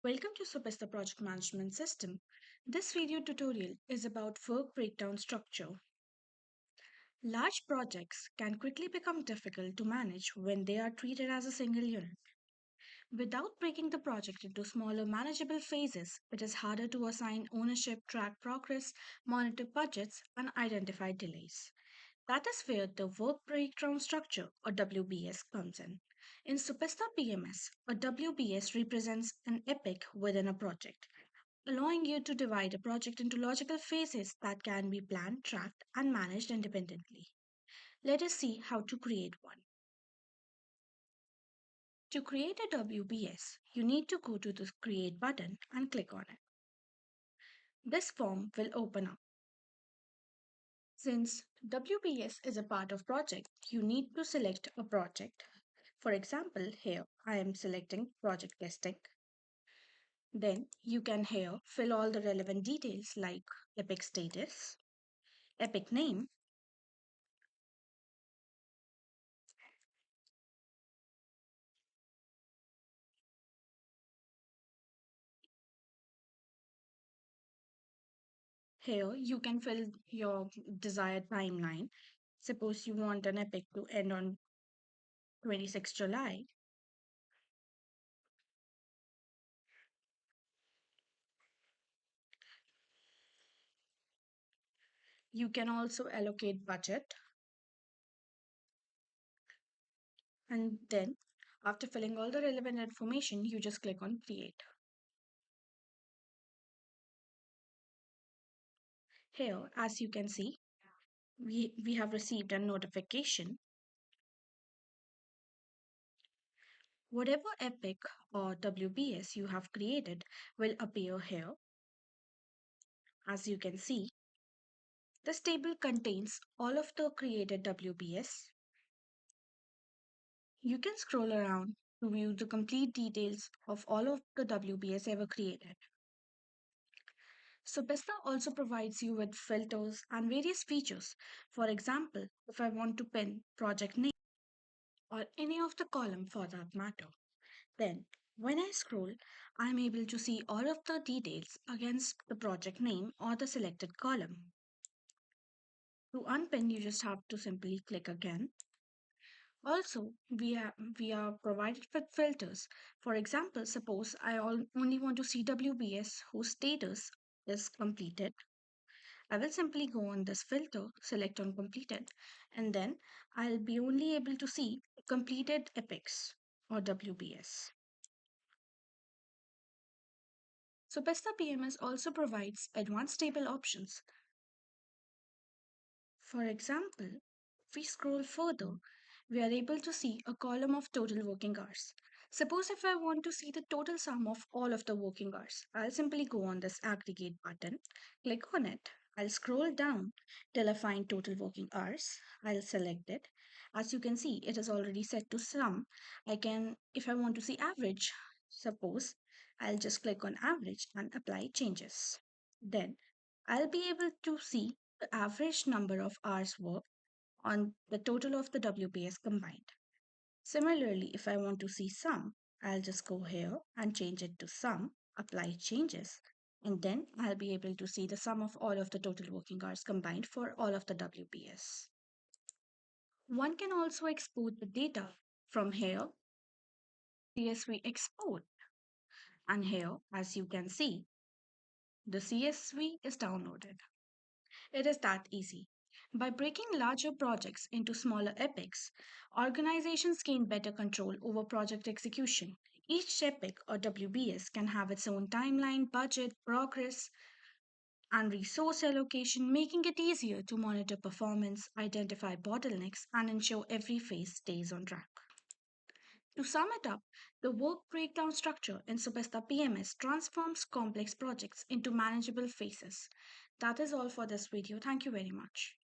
Welcome to Supista Project Management System. This video tutorial is about work breakdown structure. Large projects can quickly become difficult to manage when they are treated as a single unit. Without breaking the project into smaller manageable phases, it is harder to assign ownership, track progress, monitor budgets, and identify delays. That is where the work breakdown structure or WBS comes in. In Supista PMS, a WBS represents an epic within a project, allowing you to divide a project into logical phases that can be planned, tracked, and managed independently. Let us see how to create one. To create a WBS, you need to go to the Create button and click on it. This form will open up. Since WBS is a part of project, you need to select a project. For example, here I am selecting project testing. Then you can here fill all the relevant details like epic status, epic name. Here you can fill your desired timeline. Suppose you want an epic to end on 26 July. You can also allocate budget, and then after filling all the relevant information, you just click on create. Here, as you can see, we have received a notification. Whatever epic or WBS you have created will appear here. As you can see, this table contains all of the created WBS. You can scroll around to view the complete details of all of the WBS ever created. Supista also provides you with filters and various features. For example, if I want to pin project name or any of the column for that matter, then when I scroll, I'm able to see all of the details against the project name or the selected column. To unpin, you just have to simply click again. Also, we are provided with filters. For example, suppose only want to see WBS whose status is completed. I will simply go on this filter, select on completed, and then I'll be only able to see completed epics or WBS. So Pesta PMS also provides advanced table options. For example, if we scroll further, we are able to see a column of total working hours. Suppose if I want to see the total sum of all of the working hours, I'll simply go on this aggregate button, click on it. I'll scroll down till I find total working hours. I'll select it. As you can see, it is already set to sum. I can, if I want to see average, suppose I'll just click on average and apply changes. Then I'll be able to see the average number of hours worked on the total of the WPS combined. Similarly, if I want to see sum, I'll just go here and change it to sum, apply changes, and then I'll be able to see the sum of all of the total working hours combined for all of the WPS. One can also export the data from here, CSV export, and here, as you can see, the CSV is downloaded. It is that easy. By breaking larger projects into smaller epics, organizations gain better control over project execution. Each epic or WBS can have its own timeline, budget, progress, and resource allocation, making it easier to monitor performance, identify bottlenecks, and ensure every phase stays on track. To sum it up, the work breakdown structure in Supesta PMS transforms complex projects into manageable phases. That is all for this video. Thank you very much.